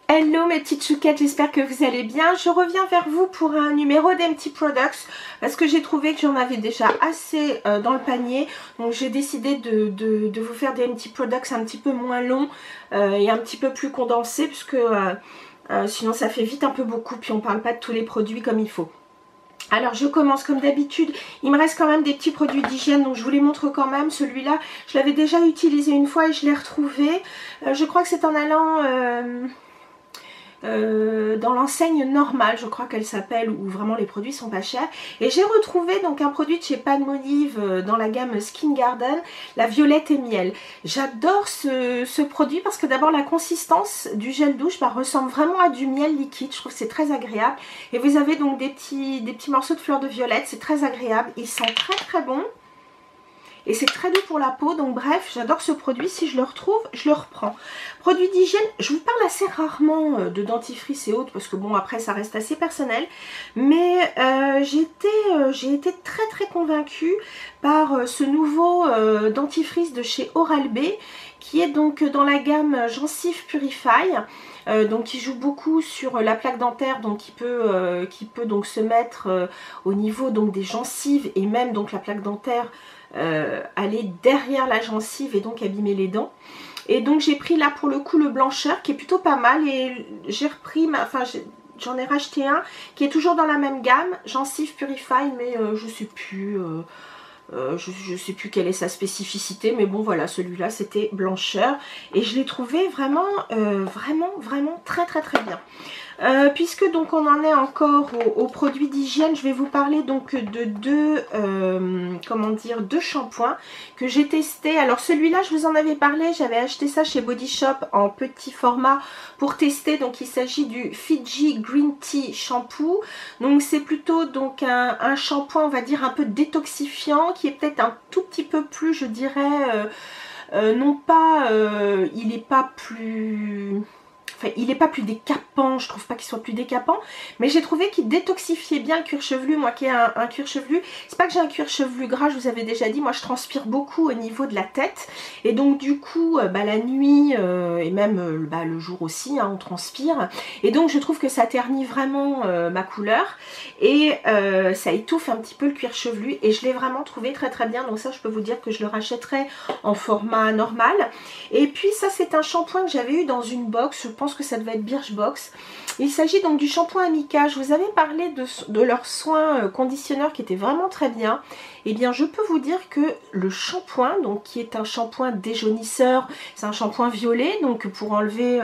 Hello mes petites chouquettes, j'espère que vous allez bien. Je reviens vers vous pour un numéro d'Empty Products parce que j'ai trouvé que j'en avais déjà assez dans le panier. Donc j'ai décidé de vous faire des Empty Products un petit peu moins longs et un petit peu plus condensés puisque sinon ça fait vite un peu beaucoup puis on parle pas de tous les produits comme il faut. Alors je commence comme d'habitude, il me reste quand même des petits produits d'hygiène donc je vous les montre quand même. Celui-là je l'avais déjà utilisé une fois et je l'ai retrouvé. Je crois que c'est en allant... dans l'enseigne normale, je crois qu'elle s'appelle, où vraiment les produits sont pas chers. Et j'ai retrouvé donc un produit de chez Palmolive dans la gamme Skin Garden, la violette et miel. J'adore ce produit parce que d'abord la consistance du gel douche ressemble vraiment à du miel liquide. Je trouve que c'est très agréable. Et vous avez donc des petits morceaux de fleurs de violette, c'est très agréable. Il sent très très bon. Et c'est très doux pour la peau, donc bref, j'adore ce produit. Si je le retrouve, je le reprends. Produit d'hygiène, je vous parle assez rarement de dentifrice et autres, parce que bon, après, ça reste assez personnel. Mais j'ai été très très convaincue par ce nouveau dentifrice de chez Oral-B, qui est donc dans la gamme Gencive Purify. Donc qui joue beaucoup sur la plaque dentaire, donc qui peut donc se mettre au niveau donc des gencives et même donc la plaque dentaire aller derrière la gencive et donc abîmer les dents. Et donc j'ai pris là pour le coup le blancheur qui est plutôt pas mal et j'ai repris j'en ai racheté un qui est toujours dans la même gamme, Gencive Purify, mais je sais plus. Je sais plus quelle est sa spécificité, mais bon voilà, celui-là c'était blancheur et je l'ai trouvé vraiment vraiment très très très bien. Puisque donc on en est encore aux produits d'hygiène, je vais vous parler donc de deux shampoings que j'ai testés. Alors celui-là je vous en avais parlé, j'avais acheté ça chez Body Shop en petit format pour tester. Donc il s'agit du Fiji Green Tea Shampoo. Donc c'est plutôt donc un shampoing, on va dire un peu détoxifiant, qui est peut-être un tout petit peu plus, je dirais, non pas, il n'est pas plus... Enfin, il n'est pas plus décapant, je trouve pas qu'il soit plus décapant, mais j'ai trouvé qu'il détoxifiait bien le cuir chevelu. Moi qui ai un cuir chevelu, c'est pas que j'ai un cuir chevelu gras, je vous avais déjà dit, moi je transpire beaucoup au niveau de la tête, et donc du coup, la nuit et même le jour aussi, on transpire, et donc je trouve que ça ternit vraiment ma couleur, et ça étouffe un petit peu le cuir chevelu, et je l'ai vraiment trouvé très très bien, donc ça je peux vous dire que je le rachèterai en format normal. Et puis ça c'est un shampoing que j'avais eu dans une box, je pense que ça devait être Birchbox. Il s'agit donc du shampoing Amica. Je vous avais parlé de leur soin conditionneur qui était vraiment très bien. Et bien je peux vous dire que le shampoing, donc qui est un shampoing déjaunisseur, c'est un shampoing violet, donc pour enlever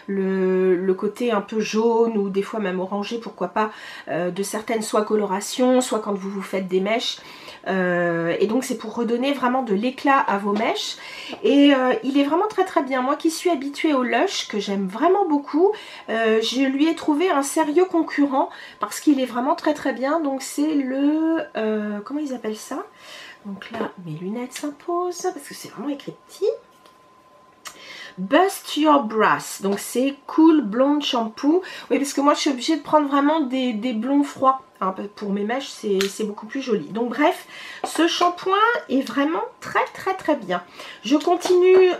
le côté un peu jaune ou des fois même orangé, pourquoi pas, de certaines soit colorations, soit quand vous vous faites des mèches. Et donc c'est pour redonner vraiment de l'éclat à vos mèches, et il est vraiment très très bien. Moi qui suis habituée au Lush, que j'aime vraiment beaucoup, je lui ai trouvé un sérieux concurrent parce qu'il est vraiment très très bien. Donc c'est le comment ils appellent ça, donc là mes lunettes s'imposent parce que c'est vraiment écrit petit. Bust Your Brass, donc c'est Cool Blonde Shampoo. Oui, parce que moi je suis obligée de prendre vraiment des blonds froids, hein, pour mes mèches c'est beaucoup plus joli. Donc bref, ce shampoing est vraiment très très très bien. Je continue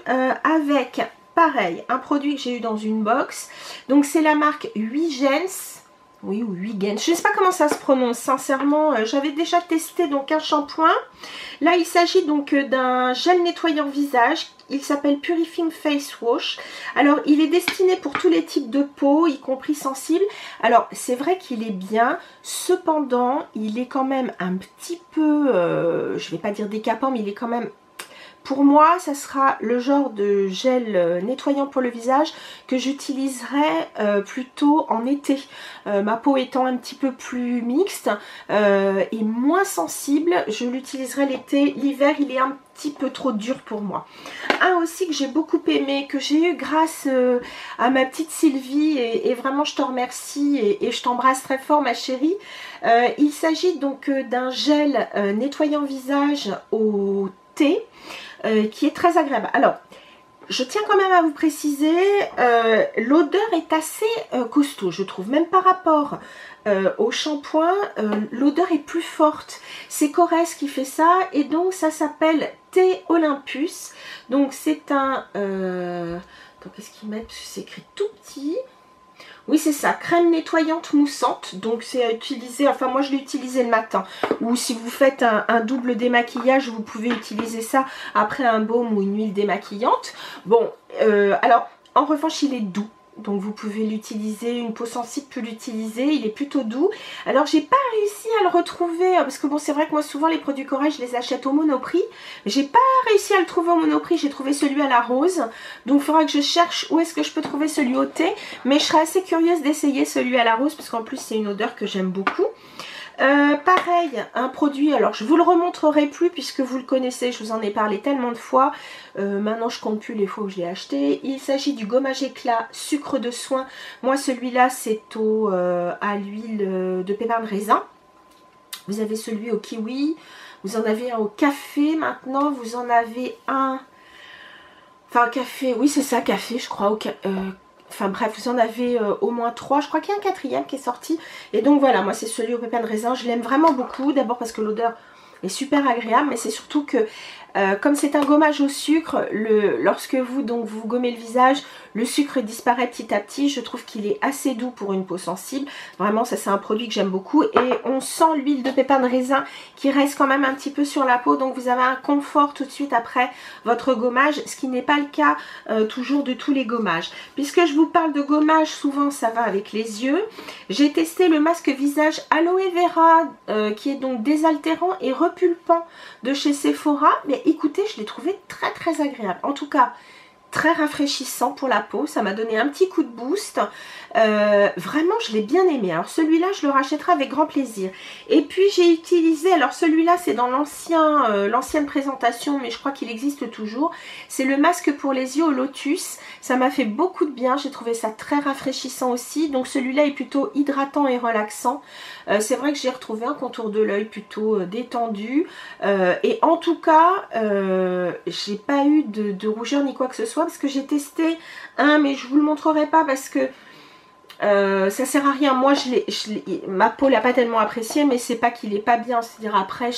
avec, pareil, un produit que j'ai eu dans une box. Donc c'est la marque Huygens. Oui, ou Huygens, je ne sais pas comment ça se prononce, sincèrement. J'avais déjà testé donc un shampoing. Là il s'agit donc d'un gel nettoyant visage. Il s'appelle Purifying Face Wash. Alors il est destiné pour tous les types de peau, y compris sensibles. Alors c'est vrai qu'il est bien, cependant il est quand même un petit peu, je ne vais pas dire décapant, mais il est quand même... Pour moi, ça sera le genre de gel nettoyant pour le visage que j'utiliserai plutôt en été. Ma peau étant un petit peu plus mixte et moins sensible, je l'utiliserai l'été. L'hiver, il est un petit peu trop dur pour moi. Un aussi que j'ai beaucoup aimé, que j'ai eu grâce à ma petite Sylvie, et vraiment je te remercie et je t'embrasse très fort ma chérie. Il s'agit donc d'un gel nettoyant visage au thé. Qui est très agréable. Alors, je tiens quand même à vous préciser, l'odeur est assez costaud, je trouve. Même par rapport au shampoing, l'odeur est plus forte. C'est Corès qui fait ça, et donc ça s'appelle Thé Olympus. Donc c'est un... attends, qu'est-ce qu'ils mettent? Parce que c'est écrit tout petit. Oui, c'est ça, crème nettoyante moussante. Donc c'est à utiliser, enfin moi je l'ai utilisé le matin. Ou si vous faites un double démaquillage, vous pouvez utiliser ça après un baume ou une huile démaquillante. Bon, alors en revanche il est doux. Donc vous pouvez l'utiliser, une peau sensible peut l'utiliser, il est plutôt doux. Alors j'ai pas réussi à le retrouver, parce que bon c'est vrai que moi souvent les produits Corail je les achète au Monoprix. J'ai pas réussi à le trouver au Monoprix, j'ai trouvé celui à la rose. Donc il faudra que je cherche où est-ce que je peux trouver celui au thé. Mais je serais assez curieuse d'essayer celui à la rose, parce qu'en plus c'est une odeur que j'aime beaucoup. Pareil, un produit, alors je vous le remontrerai plus puisque vous le connaissez, je vous en ai parlé tellement de fois. Maintenant je compte plus les fois où je l'ai acheté. Il s'agit du gommage éclat sucre de soin. Moi celui-là c'est à l'huile de pépins de raisin. Vous avez celui au kiwi, vous en avez un au café maintenant, vous en avez un... Enfin café, oui c'est ça, café je crois, enfin bref, vous en avez au moins 3. Je crois qu'il y a un 4e qui est sorti. Et donc voilà, moi c'est celui au pépin de raisin. Je l'aime vraiment beaucoup. D'abord parce que l'odeur est super agréable. Mais c'est surtout que comme c'est un gommage au sucre, lorsque vous gommez le visage, le sucre disparaît petit à petit. Je trouve qu'il est assez doux pour une peau sensible. Vraiment, ça c'est un produit que j'aime beaucoup. Et on sent l'huile de pépin de raisin qui reste quand même un petit peu sur la peau. Donc vous avez un confort tout de suite après votre gommage. Ce qui n'est pas le cas toujours de tous les gommages. Puisque je vous parle de gommage, souvent ça va avec les yeux. J'ai testé le masque visage Aloe Vera qui est donc désaltérant et repulpant de chez Sephora. Mais écoutez, je l'ai trouvé très très agréable. En tout cas, très rafraîchissant pour la peau. Ça m'a donné un petit coup de boost. Vraiment, je l'ai bien aimé. Alors celui-là, je le rachèterai avec grand plaisir. Et puis j'ai utilisé, alors celui-là, c'est dans l'ancienne présentation, mais je crois qu'il existe toujours. C'est le masque pour les yeux au lotus. Ça m'a fait beaucoup de bien. J'ai trouvé ça très rafraîchissant aussi. Donc celui-là est plutôt hydratant et relaxant. C'est vrai que j'ai retrouvé un contour de l'œil plutôt détendu. Et en tout cas, j'ai pas eu de rougeur ni quoi que ce soit parce que j'ai testé un, mais je vous le montrerai pas parce que ça sert à rien. Moi ma peau l'a pas tellement apprécié, mais c'est pas qu'il est pas bien, c'est-à-dire après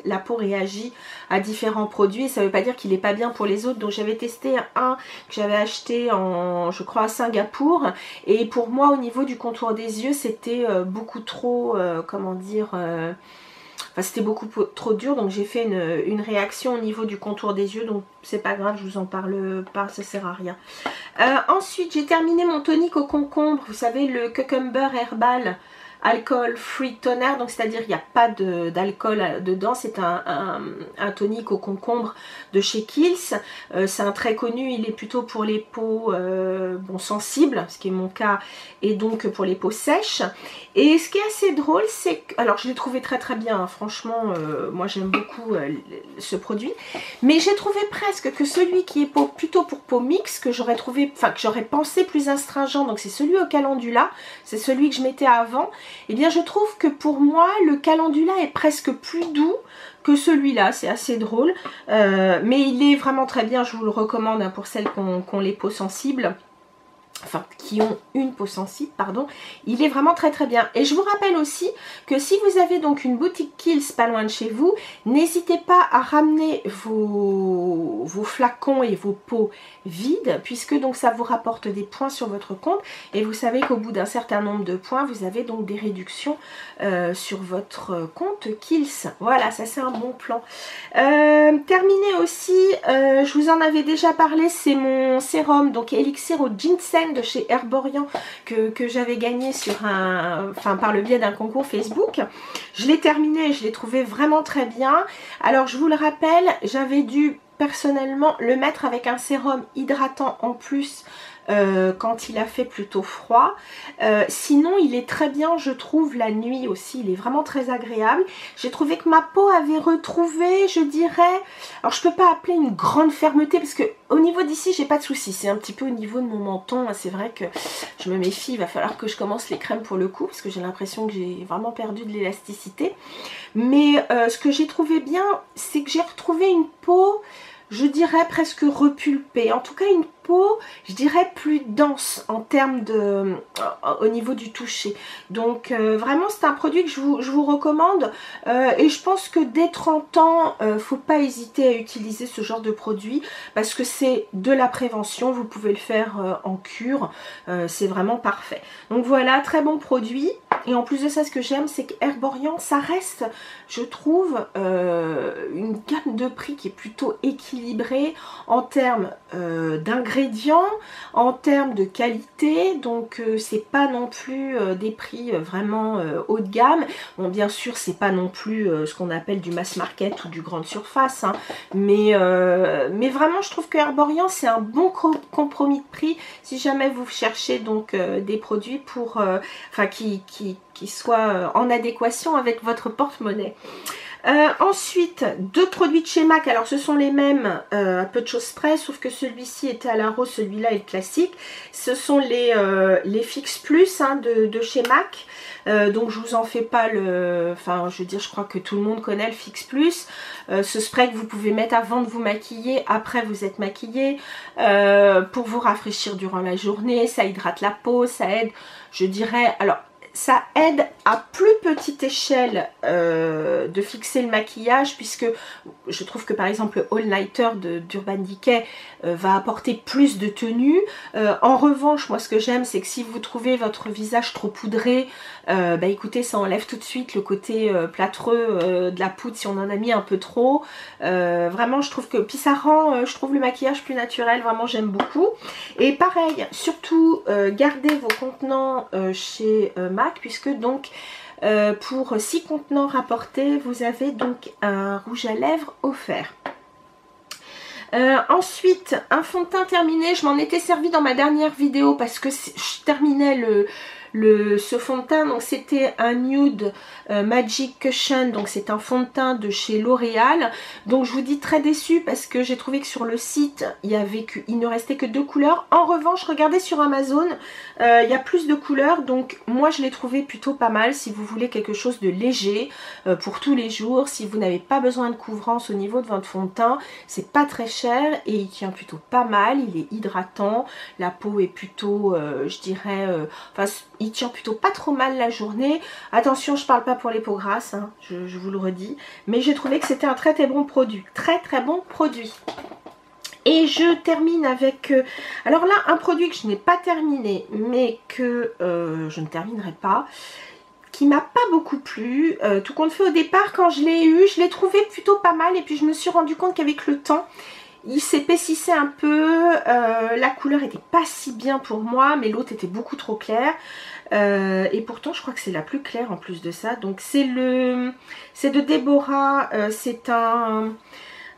la peau réagit à différents produits et ça veut pas dire qu'il est pas bien pour les autres. Donc j'avais testé un que j'avais acheté je crois à Singapour, et pour moi au niveau du contour des yeux c'était beaucoup trop comment dire, enfin, c'était beaucoup trop dur, donc j'ai fait une réaction au niveau du contour des yeux, donc c'est pas grave, je vous en parle pas, ça sert à rien. Ensuite, j'ai terminé mon tonique au concombre, vous savez, le Cucumber Herbal Alcohol Free Toner, donc c'est-à-dire il n'y a pas d'alcool dedans, c'est un tonique au concombre de chez Kiehl's. C'est un très connu, il est plutôt pour les peaux sensibles, ce qui est mon cas, et donc pour les peaux sèches. Et ce qui est assez drôle, c'est que, alors je l'ai trouvé très très bien, hein, franchement, moi j'aime beaucoup ce produit, mais j'ai trouvé presque que celui qui est plutôt pour peau mixte, que j'aurais trouvé, enfin que j'aurais pensé plus astringent, donc c'est celui au calendula, c'est celui que je mettais avant. Et bien je trouve que pour moi le calendula est presque plus doux que celui-là, c'est assez drôle, mais il est vraiment très bien, je vous le recommande hein, pour celles qui ont les peaux sensibles. Enfin, qui ont une peau sensible, pardon, il est vraiment très très bien. Et je vous rappelle aussi que si vous avez donc une boutique Kiehl's pas loin de chez vous, n'hésitez pas à ramener vos flacons et vos pots vides, puisque donc ça vous rapporte des points sur votre compte. Et vous savez qu'au bout d'un certain nombre de points, vous avez donc des réductions sur votre compte Kiehl's. Voilà, ça c'est un bon plan. Terminé aussi, je vous en avais déjà parlé, c'est mon sérum, donc élixir au ginseng de chez Herborian que j'avais gagné par le biais d'un concours Facebook. Je l'ai terminé et je l'ai trouvé vraiment très bien. Alors je vous le rappelle, j'avais dû personnellement le mettre avec un sérum hydratant en plus quand il a fait plutôt froid. Sinon il est très bien, je trouve, la nuit aussi, il est vraiment très agréable. J'ai trouvé que ma peau avait retrouvé, je dirais, alors je peux pas appeler une grande fermeté parce que au niveau d'ici j'ai pas de soucis, c'est un petit peu au niveau de mon menton, c'est vrai que je me méfie, il va falloir que je commence les crèmes pour le coup parce que j'ai l'impression que j'ai vraiment perdu de l'élasticité. Mais ce que j'ai trouvé bien, c'est que j'ai retrouvé une peau, je dirais presque repulpée, en tout cas une peau, je dirais plus dense en termes de au niveau du toucher. Donc vraiment c'est un produit que je vous recommande et je pense que dès 30 ans faut pas hésiter à utiliser ce genre de produit parce que c'est de la prévention, vous pouvez le faire en cure, c'est vraiment parfait. Donc voilà, très bon produit. Et en plus de ça, ce que j'aime, c'est qu'Herborian, ça reste, je trouve, une gamme de prix qui est plutôt équilibrée en termes d'ingrédients, en termes de qualité. Donc, c'est pas non plus des prix vraiment haut de gamme. Bon, bien sûr, c'est pas non plus ce qu'on appelle du mass market ou du grande surface. Hein, mais vraiment, je trouve que Herborian, c'est un bon compromis de prix si jamais vous cherchez donc des produits pour, qui soient en adéquation avec votre porte-monnaie. Ensuite, deux produits de chez MAC. Alors ce sont les mêmes à peu de choses près, sauf que celui-ci était à la rose, celui-là est le classique. Ce sont les Fix Plus hein, de chez MAC. Donc je vous en fais pas le... Enfin je veux dire, je crois que tout le monde connaît le Fix Plus. Ce spray que vous pouvez mettre avant de vous maquiller, après vous êtes maquillé, pour vous rafraîchir durant la journée. Ça hydrate la peau, ça aide, je dirais... Alors ça aide à plus petite échelle de fixer le maquillage, puisque je trouve que par exemple le All Nighter d'Urban Decay va apporter plus de tenue. En revanche, moi ce que j'aime, c'est que si vous trouvez votre visage trop poudré, bah écoutez, ça enlève tout de suite le côté plâtreux de la poudre si on en a mis un peu trop. Vraiment, je trouve que... Puis ça rend, je trouve, le maquillage plus naturel. Vraiment, j'aime beaucoup. Et pareil, surtout, gardez vos contenants chez MAC, puisque donc pour 6 contenants rapportés, vous avez donc un rouge à lèvres offert. Ensuite, un fond de teint terminé. Je m'en étais servi dans ma dernière vidéo parce que je terminais ce fond de teint. Donc c'était un nude Magic Cushion, donc c'est un fond de teint de chez L'Oréal. Donc je vous dis très déçue parce que j'ai trouvé que sur le site il ne restait que 2 couleurs. En revanche, regardez sur Amazon, il y a plus de couleurs, donc moi je l'ai trouvé plutôt pas mal si vous voulez quelque chose de léger pour tous les jours. Si vous n'avez pas besoin de couvrance au niveau de votre fond de teint, c'est pas très cher et il tient plutôt pas mal. Il est hydratant, la peau est plutôt je dirais il tient plutôt pas trop mal la journée. Attention, je parle pas pour les peaux grasses, hein, je vous le redis. Mais j'ai trouvé que c'était un très très bon produit. Très très bon produit. Et je termine avec... alors là, un produit que je n'ai pas terminé, mais que je ne terminerai pas, qui m'a pas beaucoup plu. Tout compte fait, au départ, quand je l'ai eu, je l'ai trouvé plutôt pas mal. Et puis je me suis rendu compte qu'avec le temps, il s'épaississait un peu, la couleur était pas si bien pour moi, mais l'autre était beaucoup trop claire. Et pourtant je crois que c'est la plus claire en plus de ça. Donc c'est de Deborah, c'est un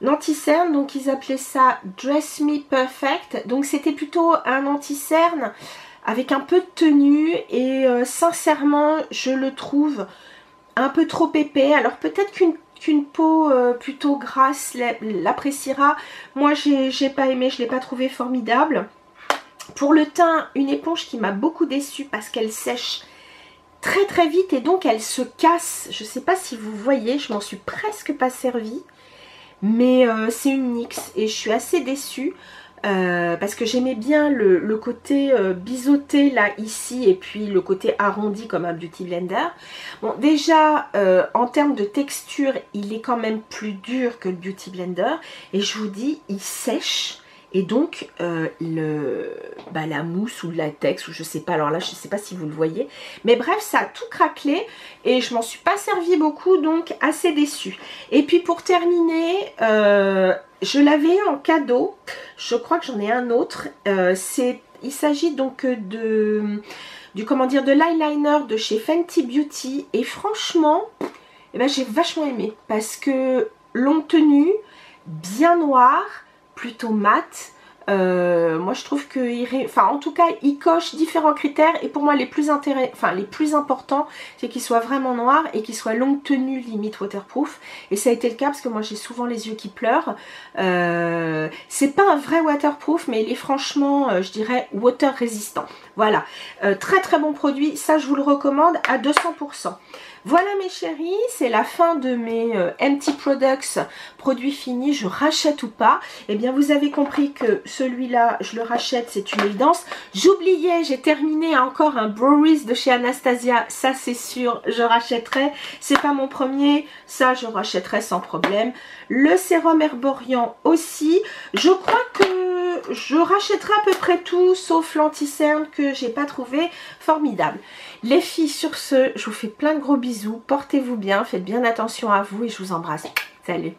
anti-cerne, donc ils appelaient ça Dress Me Perfect. Donc c'était plutôt un anti-cerne avec un peu de tenue et sincèrement je le trouve un peu trop épais. Alors peut-être qu'une peau plutôt grasse l'appréciera. Moi j'ai pas aimé, je l'ai pas trouvé formidable. Pour le teint, une éponge qui m'a beaucoup déçue parce qu'elle sèche très très vite et donc elle se casse. Je sais pas si vous voyez, je m'en suis presque pas servie, mais c'est une NYX et je suis assez déçue. Parce que j'aimais bien le côté biseauté là ici et puis le côté arrondi comme un Beauty Blender. Bon déjà en termes de texture il est quand même plus dur que le Beauty Blender et je vous dis il sèche et donc la mousse ou le latex ou je sais pas, alors là je sais pas si vous le voyez, mais bref ça a tout craquelé et je m'en suis pas servi beaucoup, donc assez déçue. Et puis pour terminer, je l'avais eu en cadeau, je crois que j'en ai un autre, il s'agit donc de l'eyeliner de chez Fenty Beauty et franchement j'ai vachement aimé parce que longue tenue, bien noir, plutôt mat. Moi je trouve que en tout cas il coche différents critères et pour moi les plus importants c'est qu'il soit vraiment noir et qu'il soit longue tenue limite waterproof, et ça a été le cas parce que moi j'ai souvent les yeux qui pleurent. C'est pas un vrai waterproof mais il est franchement je dirais water résistant. Voilà, très très bon produit, ça je vous le recommande à 200%. Voilà mes chéris, c'est la fin de mes Empty Products, produits finis, je rachète ou pas. Eh bien vous avez compris que celui-là, je le rachète, c'est une évidence. J'oubliais, j'ai terminé encore un Brow de chez Anastasia, ça c'est sûr, je rachèterai. C'est pas mon premier, ça je rachèterai sans problème. Le sérum Herborian aussi, je crois que je rachèterai à peu près tout, sauf l'anti-cerne que j'ai pas trouvé formidable. Les filles, sur ce, je vous fais plein de gros bisous, portez-vous bien, faites bien attention à vous et je vous embrasse. Salut!